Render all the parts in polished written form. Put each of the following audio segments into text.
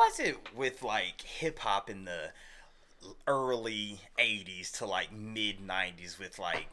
was it with like hip hop in the early 80s to like mid 90s with like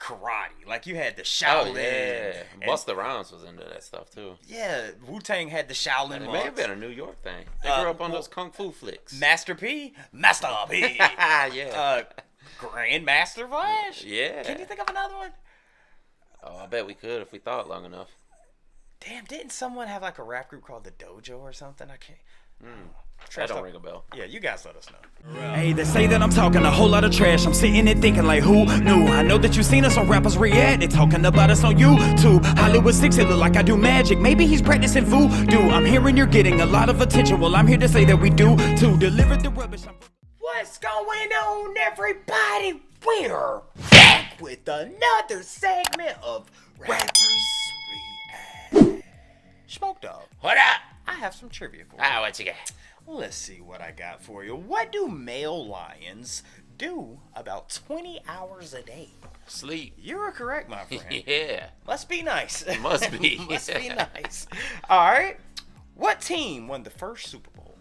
karate? Like you had the Shaolin. Oh yeah, Busta Rhymes was into that stuff too. Yeah, Wu-Tang had the Shaolin. It may have been a New York thing. They grew up on those kung fu flicks. Master P. Yeah. Grandmaster Flash. Yeah. Can you think of another one? Oh, I bet we could if we thought long enough. Damn, didn't someone have like a rap group called the Dojo or something? I can't. That don't ring a bell. Yeah, you guys let us know. Hey, they say that I'm talking a whole lot of trash. I'm sitting there thinking like, who knew? I know that you seen us on rappers react. They talking about us on YouTube. Hollywood 6, it look like I do magic. Maybe he's practicing voodoo. I'm hearing you're getting a lot of attention. Well, I'm here to say that we do to deliver the rubbish. What's going on, everybody? We're back with another segment of Rappers React. Smoke Dog, What up? I have some trivia for you. What you got? Let's see what I got for you. What do male lions do about 20 hours a day? Sleep. You are correct, my friend. Yeah. Must be nice. Must be. Must be nice. All right. What team won the first Super Bowl?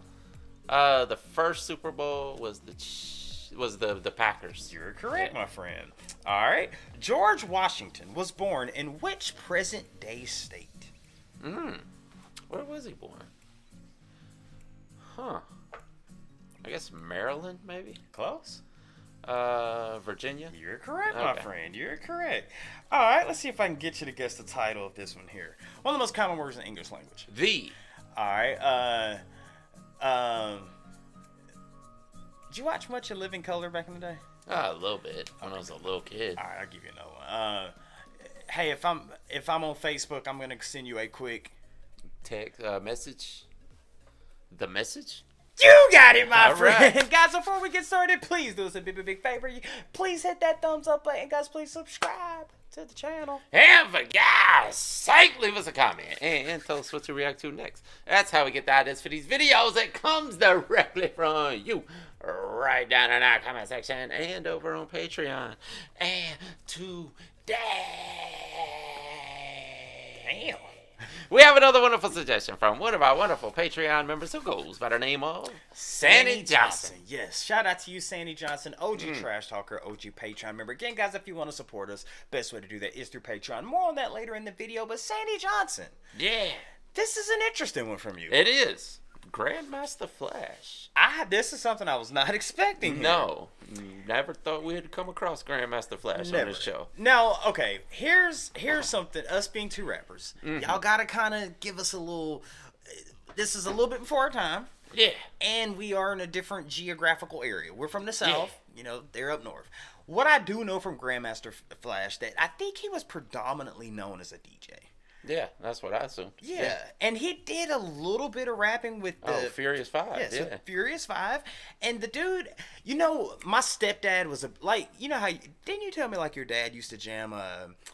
The first Super Bowl was the Packers. You're correct, Yeah. my friend. All right. George Washington was born in which present-day state? Where was he born? Huh. I guess Maryland, maybe? Close. Virginia? You're correct, my Okay. friend. You're correct. All right. Let's see if I can get you to guess the title of this one here. One of the most common words in English language. All right. Did you watch much of Living Color back in the day? A little bit. When I was a little kid. All right, I'll give you another one. Hey, if I'm on Facebook, I'm gonna send you a quick Text message. The message? You got it, my All friend. right. Guys, before we get started, please do us a big favor. Please hit that thumbs up button. Guys, please subscribe to the channel. And for God's sake, leave us a comment and tell us what to react to next. That's how we get the ideas for these videos. It comes directly from you. Right down in our comment section and over on Patreon. And today, Damn. we have another wonderful suggestion from one of our wonderful Patreon members who goes by the name of Sandy Johnson. Yes, shout out to you, Sandy Johnson, OG Trash Talker, OG Patreon member. Again, guys, if you want to support us, best way to do that is through Patreon. More on that later in the video, but Sandy Johnson, Yeah, this is an interesting one from you. it is. Grandmaster Flash. This is something I was not expecting here. No, never thought we'd come across Grandmaster Flash on this show. Now, okay, here's something. Us being two rappers, y'all gotta kind of give us a little. This is a little bit before our time. Yeah. And we are in a different geographical area. We're from the south. You know, they're up north. What I do know from Grandmaster Flash, that I think he was predominantly known as a DJ. Yeah, that's what I assumed. Yeah, and he did a little bit of rapping with the Furious 5. Yeah, so Yeah. Furious 5. And the dude, you know, my stepdad was you know how, didn't you tell me like your dad used to jam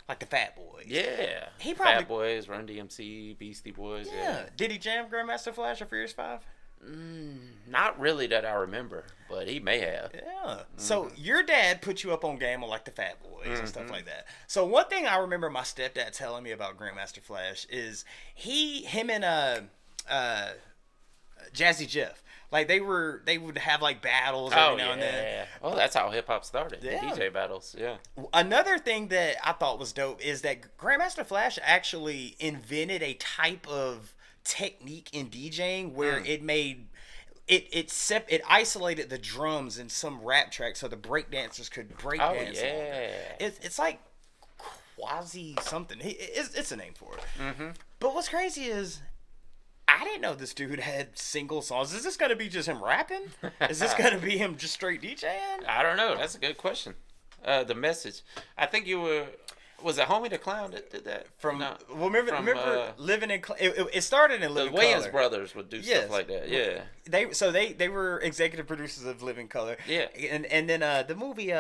like the Fat Boys? Yeah. He probably, Fat Boys, Run DMC, Beastie Boys. yeah. Did he jam Grandmaster Flash or Furious 5? Not really that I remember, but he may have. Yeah. So your dad put you up on game on like the Fat Boys and stuff like that. So one thing I remember my stepdad telling me about Grandmaster Flash is him and Jazzy Jeff, like they would have like battles every now and then. Oh, that's how hip hop started. Yeah. DJ battles. Yeah. Another thing that I thought was dope is that Grandmaster Flash actually invented a type of technique in DJing where it isolated the drums in some rap tracks so the breakdancers could break dance. It's like quasi something. It's a name for it. But what's crazy is I didn't know this dude had single songs. Is this gonna be just him rapping? Is this gonna be him just straight DJing? I don't know. That's a good question. The message. I think you were. Was it Homie the Clown that did that? Remember Living in it started in Living Color. The Wayans Color. brothers would do stuff like that. Yeah. They were executive producers of Living Color. Yeah. And then the movie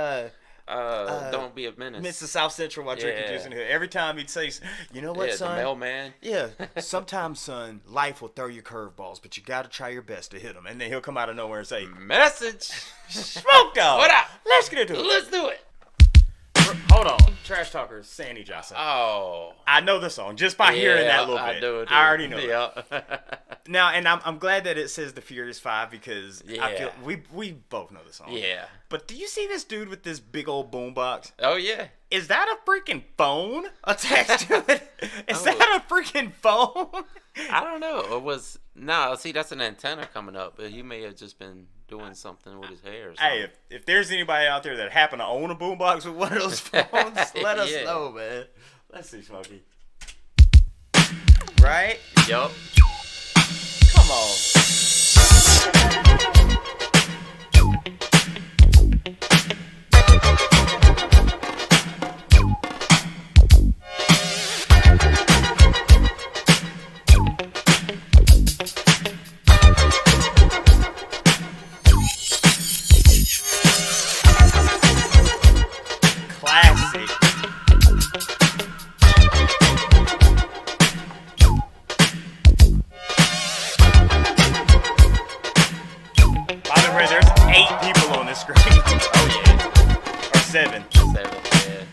Don't Be a Menace. Mr. South Central while drinking juice in here. Every time he'd say, you know what, son? The mailman. Yeah. Sometimes, son, life will throw you curveballs, but you got to try your best to hit them. And then he'll come out of nowhere and say, Message. Smoke Dog. What up? Let's get into it. Let's do it. Hold on. Trash Talkers, Sandy Johnson. Oh. I know the song just by hearing that little bit. I already know it. Now, and I'm glad that it says the Furious Five because I feel we both know the song. Yeah. But do you see this dude with this big old boombox? Oh, yeah. Is that a freaking phone attached to it? Is that a freaking phone? I don't know. It was... No, see, that's an antenna coming up. But he may have just been doing something with his hair or something. Hey, if there's anybody out there that happen to own a boombox with one of those phones, let us know, man. Let's see, Smokey. Right? Yup. Come on. Classic. By the way, there's 8 people on this screen. Oh, yeah. Or 7. 7, yeah.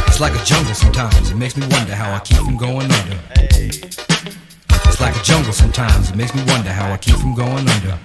It's like a jungle sometimes. It makes me wonder how I keep from going under. Hey. It's like a jungle sometimes. It makes me wonder how I keep from going under.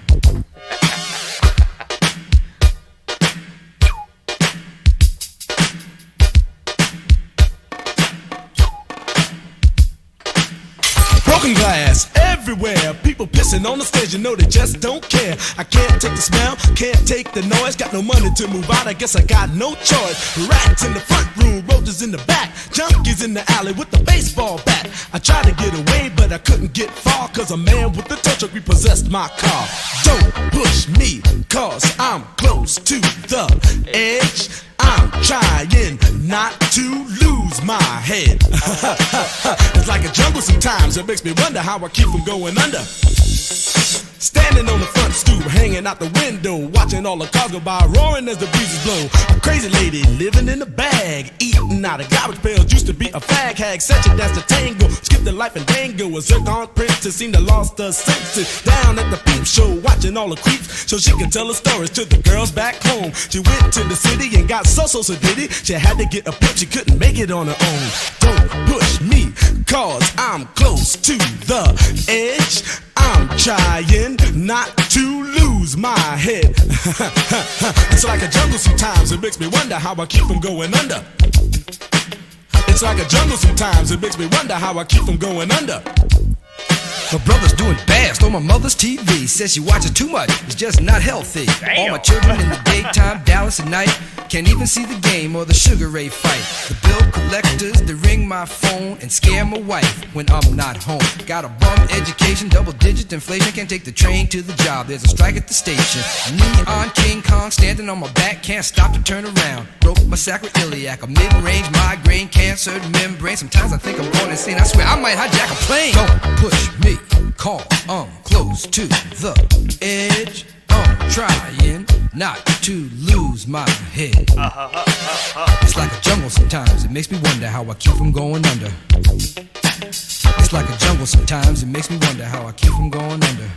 Broken glass everywhere. People pissing on the stage, you know they just don't care. I can't take the smell, can't take the noise. Got no money to move out, I guess I got no choice. Rats in the front room, roaches in the back, junkies in the alley with the baseball bat. I tried to get away, but I couldn't get far, cause a man with a tow truck repossessed my car. Don't push me, cause I'm close to the edge. I'm trying not to lose my head. It's like a jungle sometimes. It makes me wonder how I keep from going under. Standing on the front stoop, hanging out the window, watching all the cars go by, roaring as the breezes blow. A crazy lady living in a bag, eating out of garbage pails. Used to be a fag hag, such a dance to tango. Skipped the life and dango. A zircon princess seemed to lost her senses. Down at the peep show, watching all the creeps, so she could tell her stories to the girls back home. She went to the city and got so did it. She had to get a pimp, she couldn't make it on her own. Don't push me, cause I'm close to the edge. I'm trying not to lose my head. It's like a jungle sometimes. It makes me wonder how I keep from going under. It's like a jungle sometimes. It makes me wonder how I keep from going under. My brother's doing bad, stole my mother's TV. Says she watches too much, it's just not healthy. Damn. All my children in the daytime, Dallas at night. Can't even see the game or the Sugar Ray fight. The bill collectors, they ring my phone and scare my wife when I'm not home. Got a bum education, double-digit inflation. Can't take the train to the job, there's a strike at the station. Neon King Kong standing on my back, can't stop to turn around. Broke my sacroiliac, a mid-range migraine, cancer membrane. Sometimes I think I'm going insane, I swear I might hijack a plane. Don't push me, cause I'm close to the edge. I'm trying not to lose my head. It's like a jungle sometimes. It makes me wonder how I keep from going under. It's like a jungle sometimes. It makes me wonder how I keep from going under.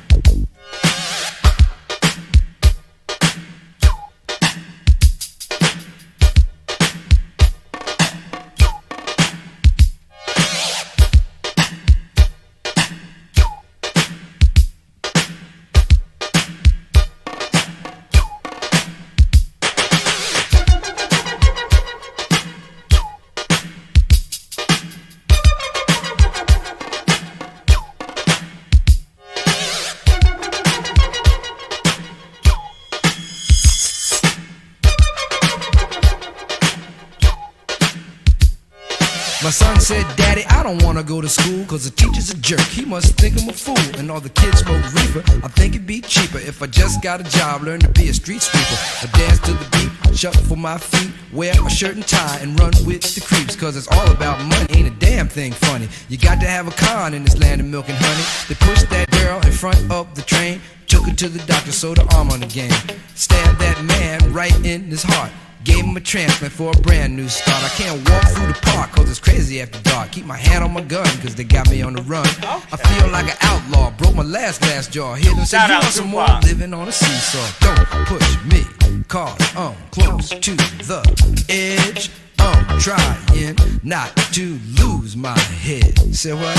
My son said, Daddy, I don't wanna go to school, cause the teacher's a jerk. He must think I'm a fool, and all the kids smoke reefer. I think it'd be cheaper if I just got a job, learn to be a street sweeper. I dance to the beat, shuffle my feet, wear a shirt and tie, and run with the creeps. Cause it's all about money, ain't a damn thing funny. You got to have a con in this land of milk and honey. They pushed that girl in front of the train, took her to the doctor, sewed her arm on the game. Stabbed that man right in his heart. Gave him a transplant for a brand new start. I can't walk through the park cause it's crazy after dark. Keep my hand on my gun cause they got me on the run. I feel like an outlaw, broke my last glass jaw. Hear them say, you want some more, living on a seesaw. Don't push me, cause I'm close to the edge. I'm trying not to lose my head. Say what?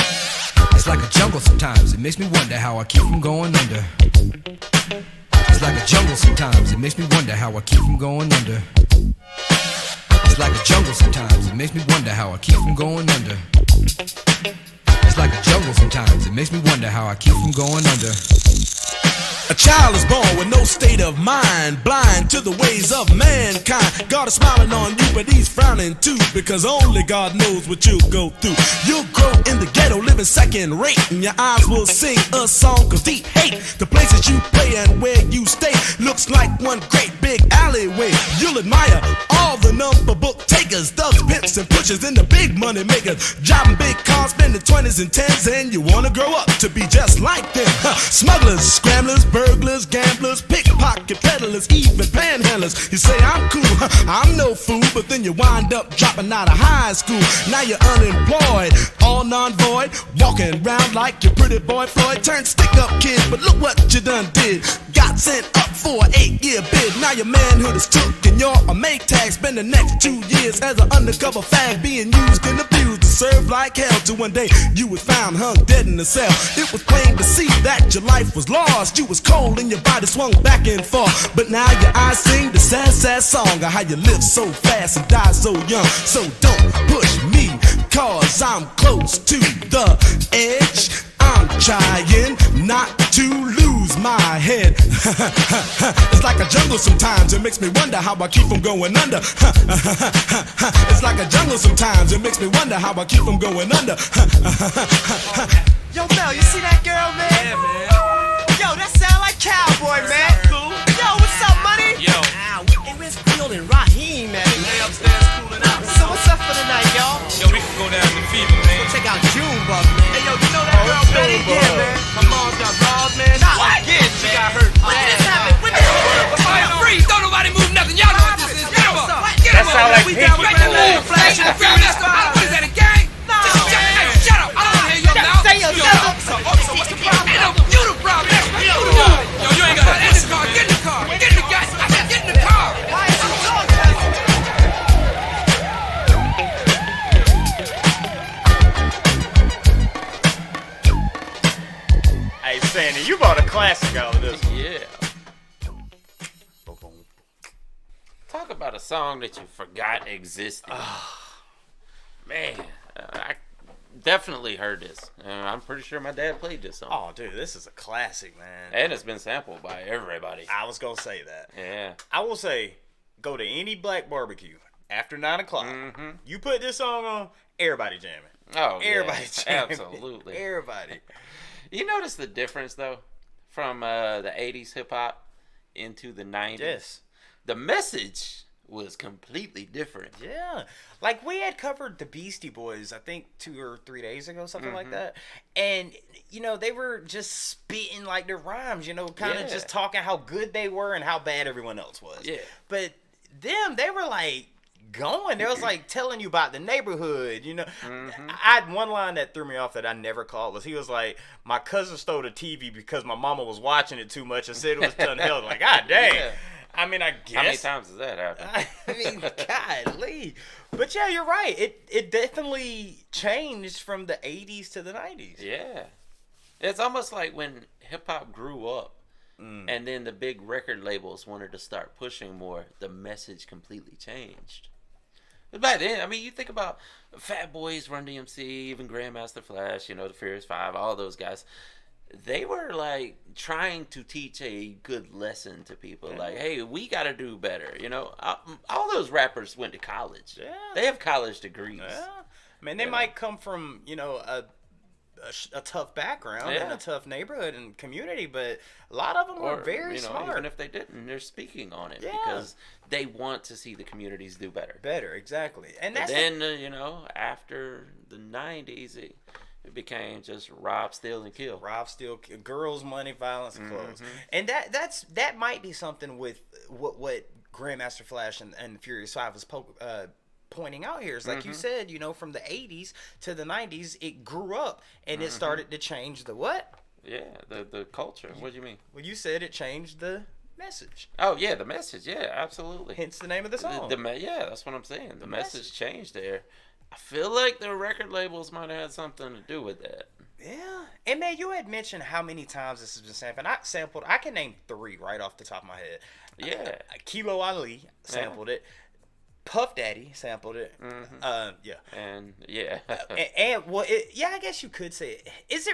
It's like a jungle sometimes. It makes me wonder how I keep from going under. It's like a jungle sometimes. It makes me wonder how I keep from going under. It's like a jungle sometimes. It makes me wonder how I keep from going under. It's like a jungle sometimes. It makes me wonder how I keep from going under. A child is born with no state of mind, blind to the ways of mankind. God is smiling on you, but he's frowning too, because only God knows what you'll go through. You'll grow in the ghetto, living second rate, and your eyes will sing a song of deep hate. The places you play and where you stay looks like one great big alleyway. You'll admire all the number book takers, thugs, pimps, and pushers, and the big money makers, driving big cars, spending 20s and 10s, and you wanna grow up to be just like them. Smugglers, scramblers, burglars, gamblers, pickpocket peddlers, even panhandlers. You say I'm cool, I'm no fool, but then you wind up dropping out of high school. Now you're unemployed, all non-void, walking around like your pretty boy Floyd. Turned stick-up kid, but look what you done did. Got sent up for an 8-year bid. Now your manhood is took and you're a make tag. Spend the next 2 years as an undercover fag, being used and abused to serve like hell. Till one day you was found hung dead in a cell. It was plain to see that your life was lost. You was cold and your body swung back and forth. But now your eyes sing the sad, sad song of how you live so fast and die so young. So don't push me, cause I'm close to the edge. I'm trying not to lose my head. It's like a jungle sometimes. It makes me wonder how I keep from going under. It's like a jungle sometimes. It makes me wonder how I keep from going under. Yo, Mel, you see that girl, man? Yeah, man. Yo, that sound like Cowboy, man. Cool. Yo, what's up, money? Yo. Hey, where's Creole and Raheem, man? Lay upstairs cooling out. So what's up for the night, y'all? Yo, we can go down to Fever, man. Check out Junebug, man. Hey, yo, you know that girl Betty? Yeah, man. My mom got robbed, man. What? Yeah, she got hurt. When did this happen? When did this happen? Freeze! Don't nobody move nothing. Y'all know what this is. Get him up. Get him up. sound like We Pinky. down right there. Flash in the Grandmaster Flash. What is that, a gang? Shut up. I don't want to hear your mouth. Say your mouth. So what's the problem? Ain't no you the problem. You the problem. Yo, you ain't got to get in the car. Get in the car. Get in the gas. I said get in the car. Why is you talking? Hey, Sandy, you bought a classic out of this. Yeah. Talk about a song that you forgot existed. Man, I definitely heard this. I'm pretty sure my dad played this song. Oh, dude, this is a classic, man. And it's been sampled by everybody. I was going to say that. Yeah. I will say, go to any black barbecue after 9 o'clock. Mm-hmm. You put this song on, everybody jamming. Oh, Everybody yeah, jamming. absolutely. Everybody. You notice the difference, though, from the 80s hip-hop into the 90s? Yes. The message was completely different. Yeah. Like, we had covered the Beastie Boys, I think, 2 or 3 days ago, something like that. And, you know, they were just spitting, like, their rhymes, you know, kind of just talking how good they were and how bad everyone else was. Yeah. But them, they were, like, going. They was, like, telling you about the neighborhood, you know. I had one line that threw me off that I never caught was he was like, my cousin stole the TV because my mama was watching it too much and said it was unhealthy. Like, God dang. Yeah. I mean, I guess. How many times has that happened? I mean, golly. But yeah, you're right. It definitely changed from the 80s to the 90s. Yeah. It's almost like when hip-hop grew up and then the big record labels wanted to start pushing more, the message completely changed. But back then, I mean, you think about Fat Boys, Run DMC, even Grandmaster Flash, you know, the Furious Five, all those guys. They were like trying to teach a good lesson to people. Like, hey, we got to do better. You know, all those rappers went to college. Yeah. They have college degrees. Yeah. I mean, they might come from, you know, a tough background and a tough neighborhood and community, but a lot of them are very smart. Even if they didn't, they're speaking on it because they want to see the communities do better. Better, exactly. And but that's then, you know, after the 90s, it became just rob, steal, and kill. Rob, steal, girls, money, violence, and clothes. And that might be something with what Grandmaster Flash and Furious 5 was pointing out here is like you said, you know, from the 80s to the 90s, it grew up and it started to change the what? Yeah, the culture. What do you mean? Well, you said it changed the message. Oh, yeah, the message. Yeah, absolutely. Hence the name of the song. Yeah, that's what I'm saying. The message changed there. I feel like the record labels might have had something to do with that. Yeah. And, man, you had mentioned how many times this has been sampled. I can name 3 right off the top of my head. Yeah. Kilo Ali sampled it. Puff Daddy sampled it. Yeah. And yeah. I guess you could say it. Is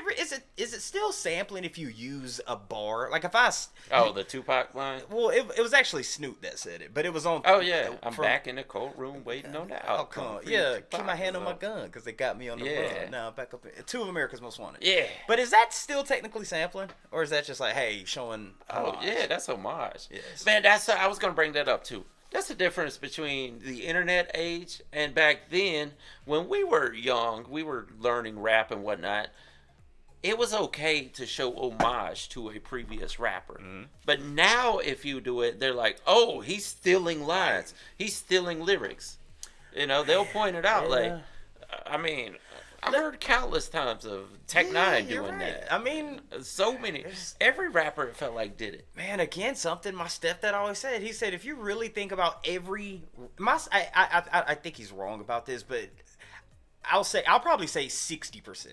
it still sampling if you use a bar? Like if I the Tupac line? Well, it was actually Snoop that said it, but it was on. Oh yeah, I'm back in the courtroom waiting on the outcome. Oh, yeah, keep my hand on my gun because they got me on the run. Now I'm back up in 2 of America's Most Wanted. Yeah. But is that still technically sampling, or is that just like, hey, showing homage? Oh yeah, that's homage. Yes. Man, I was gonna bring that up too. That's the difference between the internet age and back then when we were young, we were learning rap and whatnot. It was okay to show homage to a previous rapper. But now if you do it, they're like, oh, he's stealing lines. He's stealing lyrics. You know, they'll point it out. Like, I mean, I've heard countless times of Tech Nine doing that. I mean, so many. Every rapper, it felt like, did it. Man, again, something my stepdad always said. He said, if you really think about I think he's wrong about this, but I'll probably say 60%.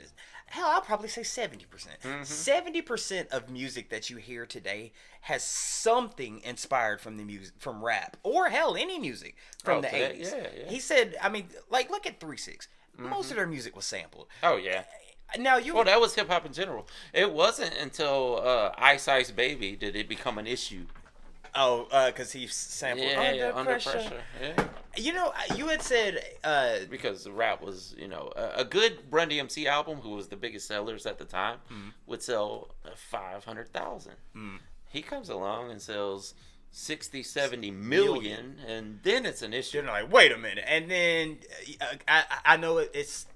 Hell, I'll probably say 70%. 70% of music that you hear today has something inspired from the music, from rap, or hell, any music from the 80s. Yeah. He said, I mean, like, look at 3-6. Most of their music was sampled. Oh yeah. Now well, that was hip hop in general. It wasn't until Ice Ice Baby did it become an issue. Oh, because he sampled Under Pressure. Yeah. You know, you had said because the rap was, you know, a good Run DMC album, who was the biggest sellers at the time, would sell 500,000. He comes along and sells 60, 70 million, and then it's an issue. You're like, wait a minute. And then I know it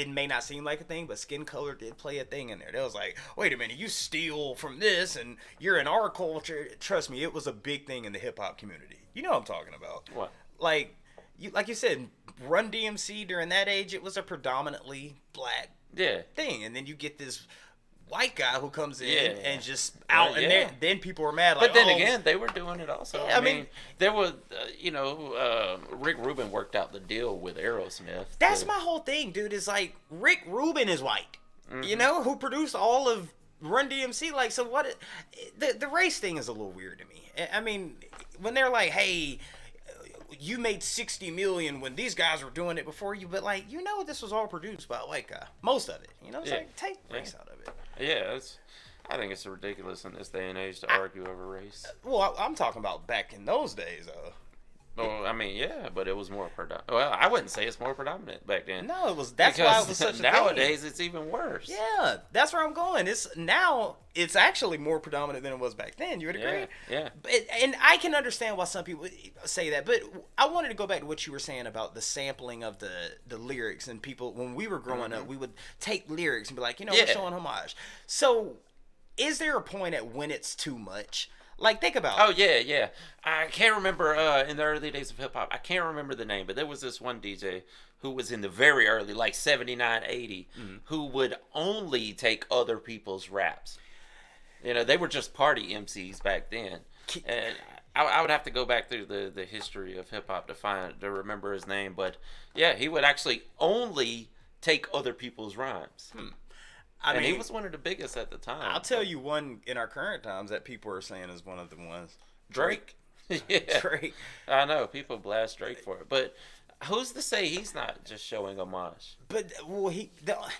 may not seem like a thing, but skin color did play a thing in there. They was like, wait a minute, you steal from this and you're in our culture. Trust me, it was a big thing in the hip hop community. You know what I'm talking about. What? Like you said, Run DMC during that age, it was a predominantly black thing. And then you get this white guy who comes in and just out, and then people were mad. Like, but then again, they were doing it also. Yeah, I mean, there was, Rick Rubin worked out the deal with Aerosmith. That's my whole thing, dude. Is like Rick Rubin is white, you know, who produced all of Run DMC. Like, so what? The race thing is a little weird to me. I mean, when they're like, hey, you made 60 million when these guys were doing it before you, but like, you know, this was all produced by a white guy, most of it. You know, it's like, take race out of it. Yeah, I think it's ridiculous in this day and age to argue over race. Well, I'm talking about back in those days, Well, I mean, yeah, but it was more predominant. Well, I wouldn't say it's more predominant back then. No, it was. That's why it was such a nowadays thing. It's even worse. Yeah, that's where I'm going. It's actually more predominant than it was back then. You would agree? Yeah. And I can understand why some people say that, but I wanted to go back to what you were saying about the sampling of the lyrics, and people when we were growing up, we would take lyrics and be like, we're showing homage. So, is there a point at when it's too much? Like, think about it. Oh, yeah. I can't remember, in the early days of hip-hop, I can't remember the name, but there was this one DJ who was in the very early, like 79, 80, who would only take other people's raps. You know, they were just party MCs back then. And I would have to go back through the history of hip-hop to remember his name. But, yeah, he would actually only take other people's rhymes. I mean, he was one of the biggest at the time. I'll tell you one in our current times that people are saying is one of the ones. Drake. Yeah. Drake. I know. People blast Drake for it. But who's to say he's not just showing homage? But, well,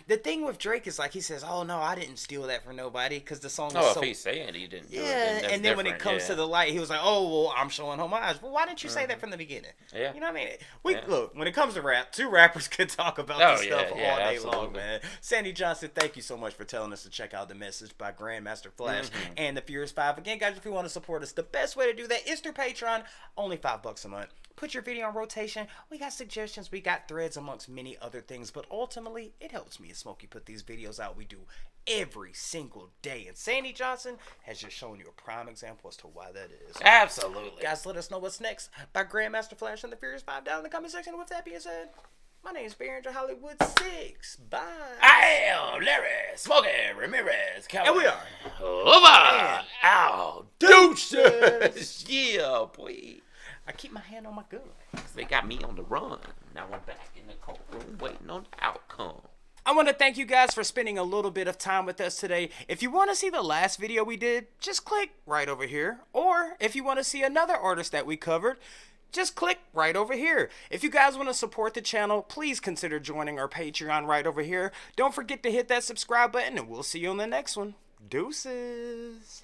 the thing with Drake is, like, he says, oh, no, I didn't steal that from nobody because the song was if he's saying he didn't do it, Yeah, and then when it comes to the light, he was like, oh, well, I'm showing homage. Well, why didn't you say that from the beginning? Yeah. You know what I mean? Look, when it comes to rap, 2 rappers could talk about this stuff all day long, man. Sandy Johnson, thank you so much for telling us to check out The Message by Grandmaster Flash and the Furious 5. Again, guys, if you want to support us, the best way to do that is through Patreon. Only $5 a month. put your video on rotation. We got suggestions, we got threads, amongst many other things. But ultimately, it helps me and Smokey put these videos out. We do every single day. And Sandy Johnson has just shown you a prime example as to why that is. Absolutely. Guys, let us know what's next by Grandmaster Flash and the Furious 5 down in the comment section. With that being said, my name is Barry Hollywood 6. Bye. I am Larry Smokey Ramirez. And we are over. Out. Deuces. Yeah, boy. I keep my hand on my gun. They got me on the run. Now I'm back in the courtroom waiting on the outcome. I want to thank you guys for spending a little bit of time with us today. If you want to see the last video we did, just click right over here. Or if you want to see another artist that we covered, just click right over here. If you guys want to support the channel, please consider joining our Patreon right over here. Don't forget to hit that subscribe button, and we'll see you on the next one. Deuces.